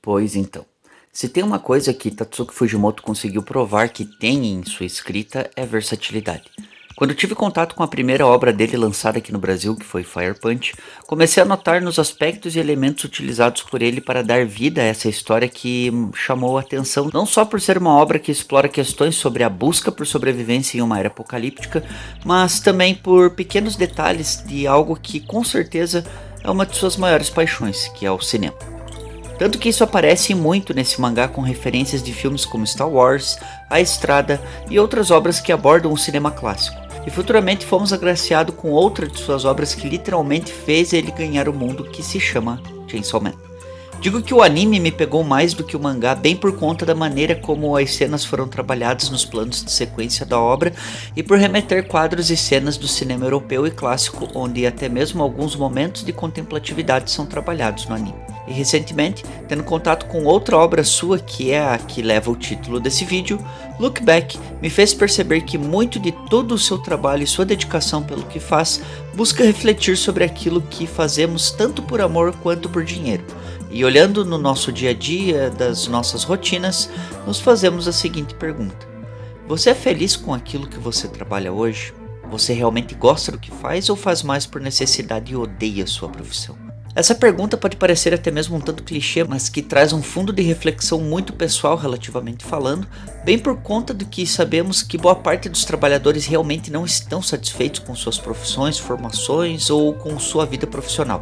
Pois então, se tem uma coisa que Tatsuki Fujimoto conseguiu provar que tem em sua escrita é versatilidade. Quando tive contato com a primeira obra dele lançada aqui no Brasil, que foi Fire Punch, comecei a notar nos aspectos e elementos utilizados por ele para dar vida a essa história que chamou a atenção, não só por ser uma obra que explora questões sobre a busca por sobrevivência em uma era apocalíptica, mas também por pequenos detalhes de algo que com certeza é uma de suas maiores paixões, que é o cinema. Tanto que isso aparece muito nesse mangá com referências de filmes como Star Wars, A Estrada e outras obras que abordam o cinema clássico. E futuramente fomos agraciados com outra de suas obras que literalmente fez ele ganhar o mundo, que se chama Chainsaw Man. Digo que o anime me pegou mais do que o mangá bem por conta da maneira como as cenas foram trabalhadas nos planos de sequência da obra e por remeter quadros e cenas do cinema europeu e clássico, onde até mesmo alguns momentos de contemplatividade são trabalhados no anime. E recentemente, tendo contato com outra obra sua, que é a que leva o título desse vídeo, Look Back, me fez perceber que muito de todo o seu trabalho e sua dedicação pelo que faz, busca refletir sobre aquilo que fazemos tanto por amor quanto por dinheiro. E olhando no nosso dia a dia, das nossas rotinas, nos fazemos a seguinte pergunta: você é feliz com aquilo que você trabalha hoje? Você realmente gosta do que faz ou faz mais por necessidade e odeia a sua profissão? Essa pergunta pode parecer até mesmo um tanto clichê, mas que traz um fundo de reflexão muito pessoal relativamente falando, bem por conta do que sabemos que boa parte dos trabalhadores realmente não estão satisfeitos com suas profissões, formações ou com sua vida profissional.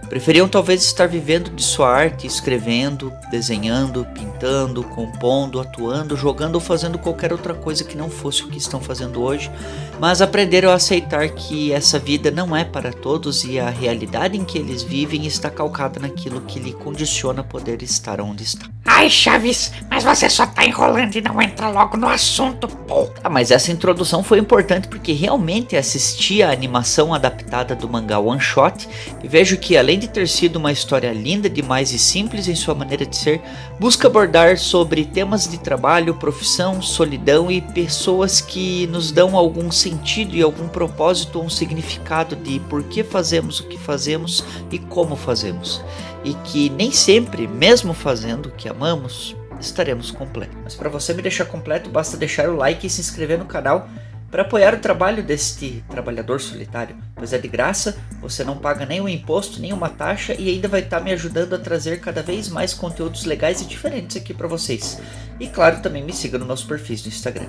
Preferiam talvez estar vivendo de sua arte, escrevendo, desenhando, pintando, compondo, atuando, jogando ou fazendo qualquer outra coisa que não fosse o que estão fazendo hoje, mas aprenderam a aceitar que essa vida não é para todos e a realidade em que eles vivem está calcada naquilo que lhe condiciona poder estar onde está. Ai, Chaves, mas você só tá enrolando e não entra logo no assunto, pô. Mas essa introdução foi importante porque realmente assisti a animação adaptada do mangá One Shot e vejo que, além de ter sido uma história linda demais e simples em sua maneira de ser, busca abordar sobre temas de trabalho, profissão, solidão e pessoas que nos dão algum sentido e algum propósito ou um significado de por que fazemos o que fazemos e como fazemos. E que nem sempre, mesmo fazendo o que amamos, estaremos completos. Mas para você me deixar completo, basta deixar o like e se inscrever no canal para apoiar o trabalho deste trabalhador solitário, pois é de graça, você não paga nenhum imposto, nenhuma taxa e ainda vai estar me ajudando a trazer cada vez mais conteúdos legais e diferentes aqui para vocês. E claro, também me siga nos meus perfis do Instagram.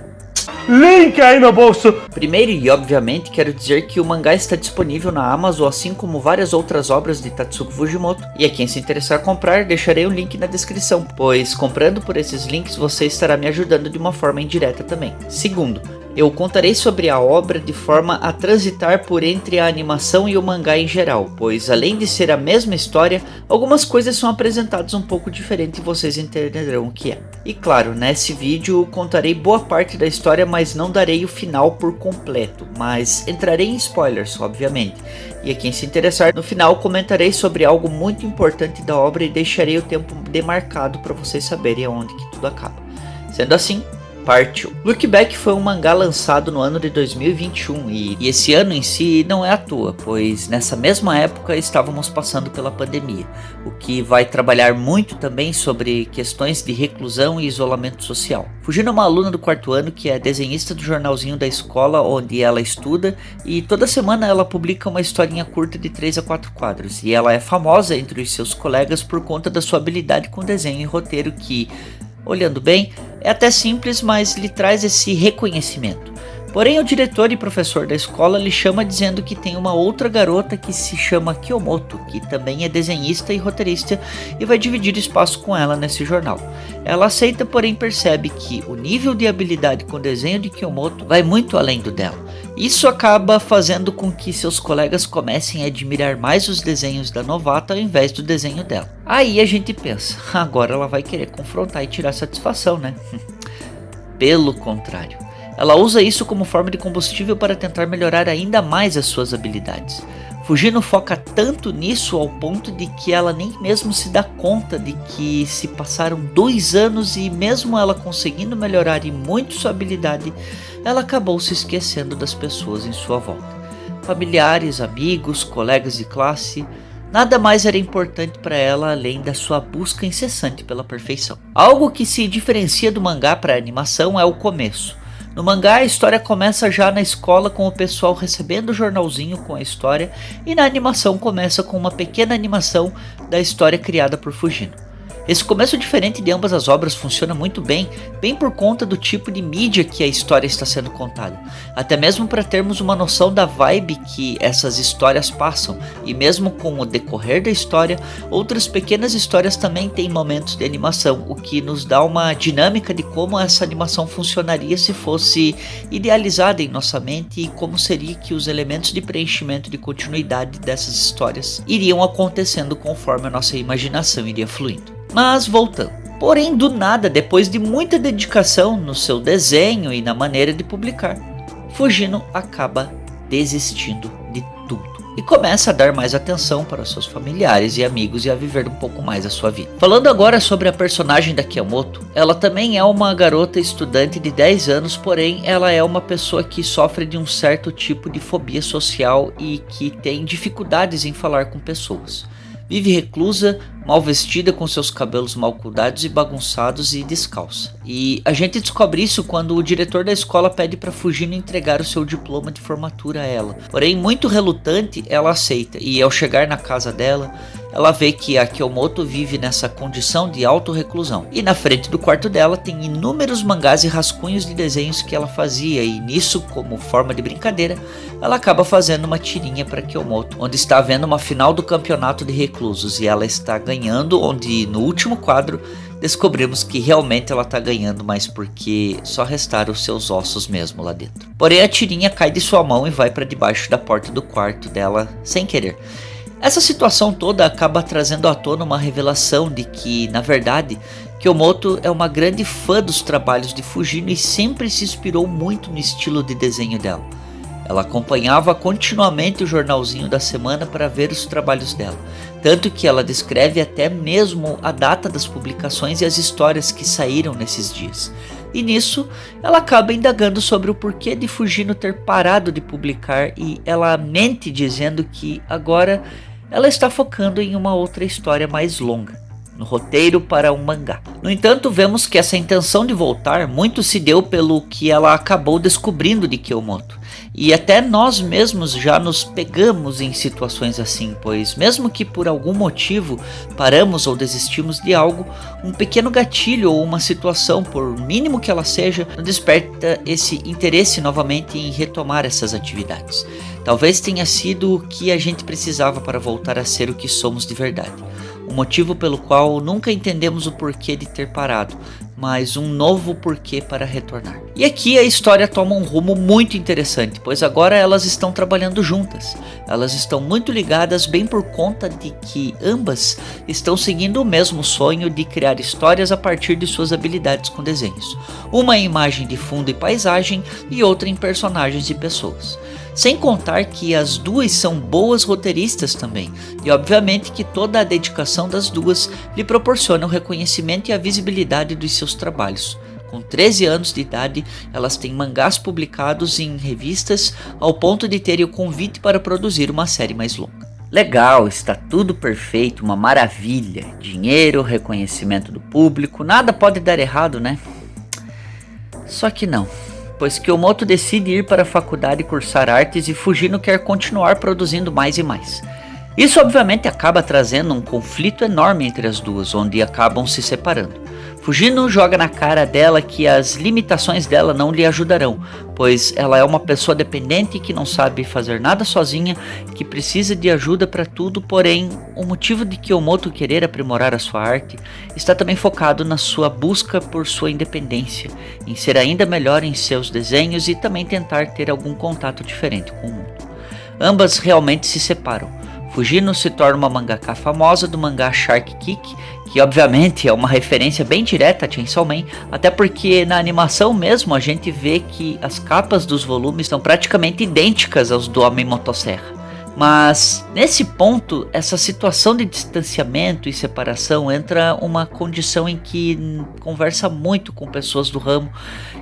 Link aí no bolso! Primeiro e obviamente quero dizer que o mangá está disponível na Amazon, assim como várias outras obras de Tatsuki Fujimoto, e a quem se interessar comprar, deixarei o link na descrição, pois comprando por esses links você estará me ajudando de uma forma indireta também. Segundo, eu contarei sobre a obra de forma a transitar por entre a animação e o mangá em geral, pois além de ser a mesma história, algumas coisas são apresentadas um pouco diferente e vocês entenderão o que é. E claro, nesse vídeo contarei boa parte da história, mas não darei o final por completo, mas entrarei em spoilers, obviamente. E a quem se interessar, no final comentarei sobre algo muito importante da obra e deixarei o tempo demarcado para vocês saberem aonde que tudo acaba. Sendo assim, partiu. Look Back foi um mangá lançado no ano de 2021 e esse ano em si não é à toa, pois nessa mesma época estávamos passando pela pandemia, o que vai trabalhar muito também sobre questões de reclusão e isolamento social. Fujino é uma aluna do quarto ano que é desenhista do jornalzinho da escola onde ela estuda e toda semana ela publica uma historinha curta de 3 a 4 quadros e ela é famosa entre os seus colegas por conta da sua habilidade com desenho e roteiro que, olhando bem, é até simples, mas lhe traz esse reconhecimento. Porém, o diretor e professor da escola lhe chama dizendo que tem uma outra garota que se chama Kiyomoto, que também é desenhista e roteirista e vai dividir espaço com ela nesse jornal. Ela aceita, porém percebe que o nível de habilidade com o desenho de Kiyomoto vai muito além do dela. Isso acaba fazendo com que seus colegas comecem a admirar mais os desenhos da novata ao invés do desenho dela. Aí a gente pensa, agora ela vai querer confrontar e tirar satisfação, né? Pelo contrário, ela usa isso como forma de combustível para tentar melhorar ainda mais as suas habilidades. Fujino foca tanto nisso ao ponto de que ela nem mesmo se dá conta de que se passaram 2 anos e mesmo ela conseguindo melhorar e muito sua habilidade, ela acabou se esquecendo das pessoas em sua volta. Familiares, amigos, colegas de classe, Nada mais era importante para ela além da sua busca incessante pela perfeição. Algo que se diferencia do mangá para a animação é o começo. No mangá, a história começa já na escola com o pessoal recebendo o jornalzinho com a história, e na animação começa com uma pequena animação da história criada por Fujino. Esse começo diferente de ambas as obras funciona muito bem por conta do tipo de mídia que a história está sendo contada, até mesmo para termos uma noção da vibe que essas histórias passam, e mesmo com o decorrer da história, outras pequenas histórias também têm momentos de animação, o que nos dá uma dinâmica de como essa animação funcionaria se fosse idealizada em nossa mente e como seria que os elementos de preenchimento de continuidade dessas histórias iriam acontecendo conforme a nossa imaginação iria fluindo. Mas voltando. Porém, do nada, depois de muita dedicação no seu desenho e na maneira de publicar, Fujino acaba desistindo de tudo e começa a dar mais atenção para os seus familiares e amigos e a viver um pouco mais a sua vida. Falando agora sobre a personagem da Kiyomoto, ela também é uma garota estudante de 10 anos, porém ela é uma pessoa que sofre de um certo tipo de fobia social e que tem dificuldades em falar com pessoas. Vive reclusa, mal vestida, com seus cabelos mal cuidados e bagunçados e descalça. E a gente descobre isso quando o diretor da escola pede para Fujino entregar o seu diploma de formatura a ela. Porém, muito relutante, ela aceita, e ao chegar na casa dela, ela vê que a Kiyomoto vive nessa condição de autorreclusão. E na frente do quarto dela tem inúmeros mangás e rascunhos de desenhos que ela fazia, e nisso, como forma de brincadeira, ela acaba fazendo uma tirinha para Kiyomoto, onde está havendo uma final do campeonato de reclusos, e ela está ganhando, onde no último quadro descobrimos que realmente ela está ganhando, mas porque só restaram os seus ossos mesmo lá dentro. Porém, a tirinha cai de sua mão e vai para debaixo da porta do quarto dela sem querer. Essa situação toda acaba trazendo à tona uma revelação de que, na verdade, Kiyomoto é uma grande fã dos trabalhos de Fujino e sempre se inspirou muito no estilo de desenho dela. Ela acompanhava continuamente o jornalzinho da semana para ver os trabalhos dela, tanto que ela descreve até mesmo a data das publicações e as histórias que saíram nesses dias. E nisso, ela acaba indagando sobre o porquê de Fujino ter parado de publicar, e ela mente dizendo que agora ela está focando em uma outra história mais longa, no roteiro para um mangá. No entanto, vemos que essa intenção de voltar muito se deu pelo que ela acabou descobrindo de Kiyomoto. E até nós mesmos já nos pegamos em situações assim, pois mesmo que por algum motivo paramos ou desistimos de algo, um pequeno gatilho ou uma situação, por mínimo que ela seja, nos desperta esse interesse novamente em retomar essas atividades. Talvez tenha sido o que a gente precisava para voltar a ser o que somos de verdade. O motivo pelo qual nunca entendemos o porquê de ter parado, mas um novo porquê para retornar. E aqui a história toma um rumo muito interessante, pois agora elas estão trabalhando juntas. Elas estão muito ligadas bem por conta de que ambas estão seguindo o mesmo sonho de criar histórias a partir de suas habilidades com desenhos. Uma em imagem de fundo e paisagem e outra em personagens e pessoas. Sem contar que as duas são boas roteiristas também, e obviamente que toda a dedicação das duas lhe proporciona o reconhecimento e a visibilidade dos seus trabalhos. Com 13 anos de idade, elas têm mangás publicados em revistas ao ponto de terem o convite para produzir uma série mais longa. Legal, está tudo perfeito, uma maravilha. Dinheiro, reconhecimento do público, nada pode dar errado, né? Só que não. Pois Kiyomoto decide ir para a faculdade cursar artes e Fujino quer continuar produzindo mais e mais. Isso obviamente acaba trazendo um conflito enorme entre as duas, onde acabam se separando. Fujino joga na cara dela que as limitações dela não lhe ajudarão, pois ela é uma pessoa dependente que não sabe fazer nada sozinha, que precisa de ajuda para tudo, porém o motivo de Kiyomoto querer aprimorar a sua arte está também focado na sua busca por sua independência, em ser ainda melhor em seus desenhos e também tentar ter algum contato diferente com o mundo. Ambas realmente se separam. Fujino se torna uma mangaka famosa do mangá Shark Kick, que obviamente é uma referência bem direta a Chainsaw Man, até porque na animação mesmo a gente vê que as capas dos volumes são praticamente idênticas aos do Homem Motosserra. Mas nesse ponto, essa situação de distanciamento e separação entra uma condição em que conversa muito com pessoas do ramo,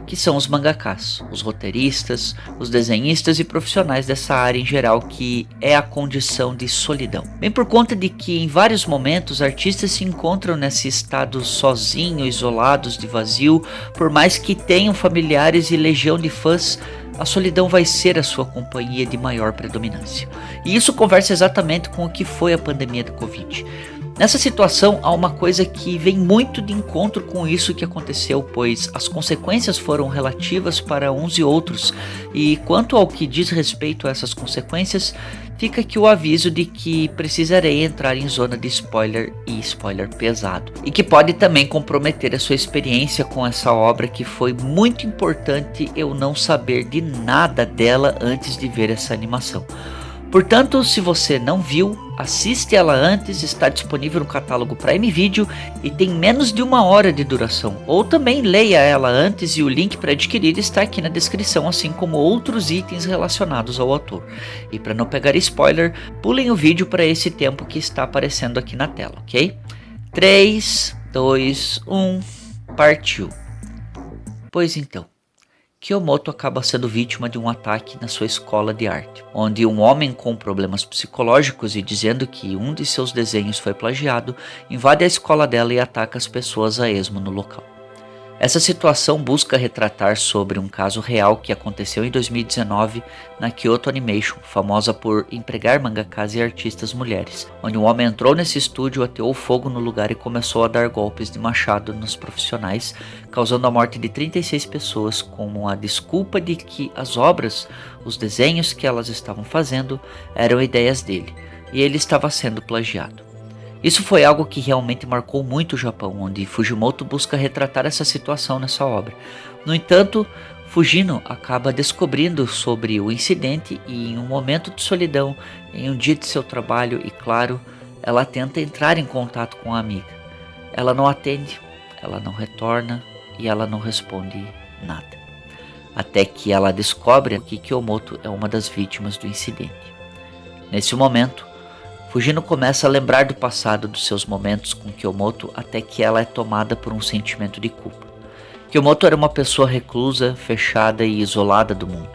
que são os mangakás, os roteiristas, os desenhistas e profissionais dessa área em geral, que é a condição de solidão. Bem por conta de que em vários momentos artistas se encontram nesse estado sozinho, isolados, de vazio, por mais que tenham familiares e legião de fãs, a solidão vai ser a sua companhia de maior predominância. E isso conversa exatamente com o que foi a pandemia do Covid. Nessa situação, há uma coisa que vem muito de encontro com isso que aconteceu, pois as consequências foram relativas para uns e outros, e quanto ao que diz respeito a essas consequências, fica aqui o aviso de que precisarei entrar em zona de spoiler e spoiler pesado, e que pode também comprometer a sua experiência com essa obra, que foi muito importante eu não saber de nada dela antes de ver essa animação. Portanto, se você não viu, assiste ela antes, está disponível no catálogo Prime Video e tem menos de 1 hora de duração. Ou também leia ela antes e o link para adquirir está aqui na descrição, assim como outros itens relacionados ao autor. E para não pegar spoiler, pulem o vídeo para esse tempo que está aparecendo aqui na tela, ok? 3, 2, 1, partiu. Pois então. Kiyomoto acaba sendo vítima de um ataque na sua escola de arte, onde um homem com problemas psicológicos e dizendo que um de seus desenhos foi plagiado, invade a escola dela e ataca as pessoas a esmo no local. Essa situação busca retratar sobre um caso real que aconteceu em 2019 na Kyoto Animation, famosa por empregar mangakás e artistas mulheres, onde um homem entrou nesse estúdio, ateou fogo no lugar e começou a dar golpes de machado nos profissionais, causando a morte de 36 pessoas com a desculpa de que as obras, os desenhos que elas estavam fazendo, eram ideias dele, e ele estava sendo plagiado. Isso foi algo que realmente marcou muito o Japão, onde Fujimoto busca retratar essa situação nessa obra. No entanto, Fujino acaba descobrindo sobre o incidente e em um momento de solidão, em um dia de seu trabalho e claro, ela tenta entrar em contato com a amiga. Ela não atende, ela não retorna e ela não responde nada. Até que ela descobre que Kiyomoto é uma das vítimas do incidente. Nesse momento, Fujino começa a lembrar do passado dos seus momentos com Kiyomoto até que ela é tomada por um sentimento de culpa. Kiyomoto era uma pessoa reclusa, fechada e isolada do mundo.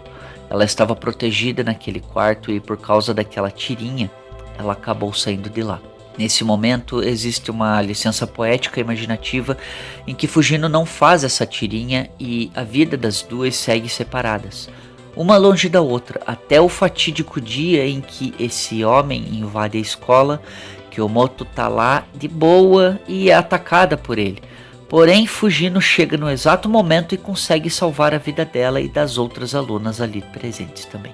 Ela estava protegida naquele quarto e por causa daquela tirinha, ela acabou saindo de lá. Nesse momento existe uma licença poética e imaginativa em que Fujino não faz essa tirinha e a vida das duas segue separadas, uma longe da outra, até o fatídico dia em que esse homem invade a escola, Kiyomoto tá lá de boa e é atacada por ele. Porém, Fujino chega no exato momento e consegue salvar a vida dela e das outras alunas ali presentes também.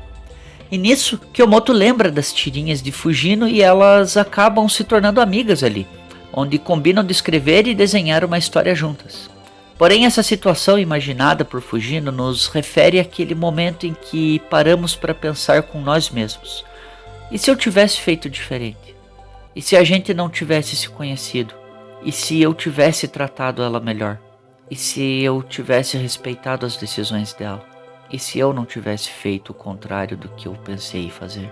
E nisso, Kiyomoto lembra das tirinhas de Fujino e elas acabam se tornando amigas ali, onde combinam de escrever e desenhar uma história juntas. Porém, essa situação imaginada por Fujino nos refere àquele momento em que paramos para pensar com nós mesmos. E se eu tivesse feito diferente? E se a gente não tivesse se conhecido? E se eu tivesse tratado ela melhor? E se eu tivesse respeitado as decisões dela? E se eu não tivesse feito o contrário do que eu pensei fazer?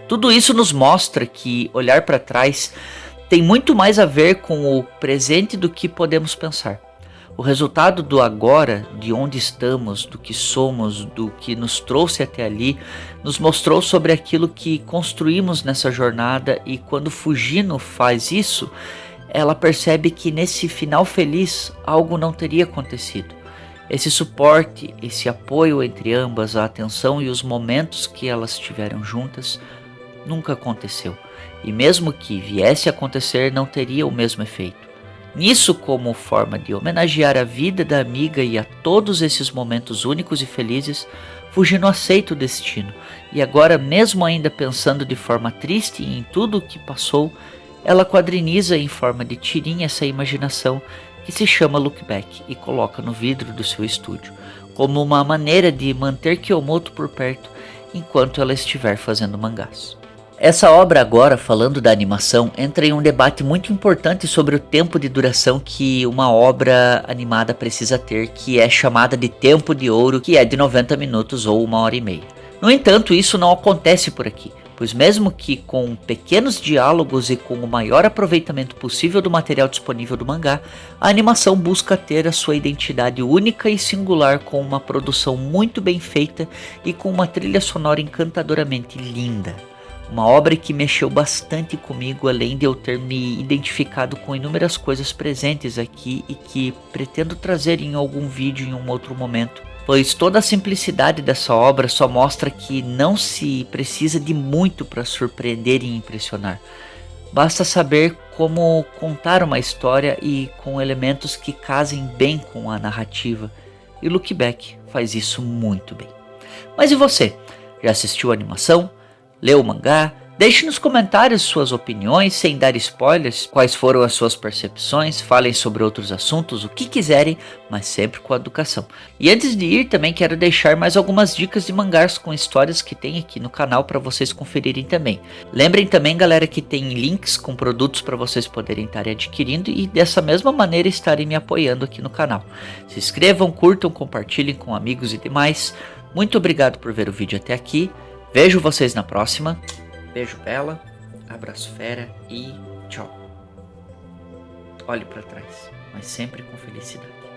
Tudo isso nos mostra que olhar para trás tem muito mais a ver com o presente do que podemos pensar. O resultado do agora, de onde estamos, do que somos, do que nos trouxe até ali, nos mostrou sobre aquilo que construímos nessa jornada e quando Fujino faz isso, ela percebe que nesse final feliz algo não teria acontecido. Esse suporte, esse apoio entre ambas, a atenção e os momentos que elas tiveram juntas, nunca aconteceu. E mesmo que viesse a acontecer, não teria o mesmo efeito. Nisso, como forma de homenagear a vida da amiga e a todos esses momentos únicos e felizes, Fujino aceita o destino. E agora, mesmo ainda pensando de forma triste em tudo o que passou, ela quadriniza em forma de tirinha essa imaginação que se chama Look Back e coloca no vidro do seu estúdio, como uma maneira de manter Kiyomoto por perto enquanto ela estiver fazendo mangás. Essa obra agora, falando da animação, entra em um debate muito importante sobre o tempo de duração que uma obra animada precisa ter, que é chamada de tempo de ouro, que é de 90 minutos ou 1 hora e meia. No entanto, isso não acontece por aqui, pois mesmo que com pequenos diálogos e com o maior aproveitamento possível do material disponível do mangá, a animação busca ter a sua identidade única e singular com uma produção muito bem feita e com uma trilha sonora encantadoramente linda. Uma obra que mexeu bastante comigo, além de eu ter me identificado com inúmeras coisas presentes aqui e que pretendo trazer em algum vídeo em um outro momento, pois toda a simplicidade dessa obra só mostra que não se precisa de muito para surpreender e impressionar. Basta saber como contar uma história e com elementos que casem bem com a narrativa, e Look Back faz isso muito bem. Mas e você? Já assistiu a animação? Leu o mangá? Deixe nos comentários suas opiniões, sem dar spoilers, quais foram as suas percepções, falem sobre outros assuntos, o que quiserem, mas sempre com educação. E antes de ir, também quero deixar mais algumas dicas de mangás com histórias que tem aqui no canal para vocês conferirem também. Lembrem também, galera, que tem links com produtos para vocês poderem estar adquirindo e dessa mesma maneira estarem me apoiando aqui no canal. Se inscrevam, curtam, compartilhem com amigos e demais. Muito obrigado por ver o vídeo até aqui. Vejo vocês na próxima. Beijo bela, abraço fera e tchau. Olhe para trás, mas sempre com felicidade.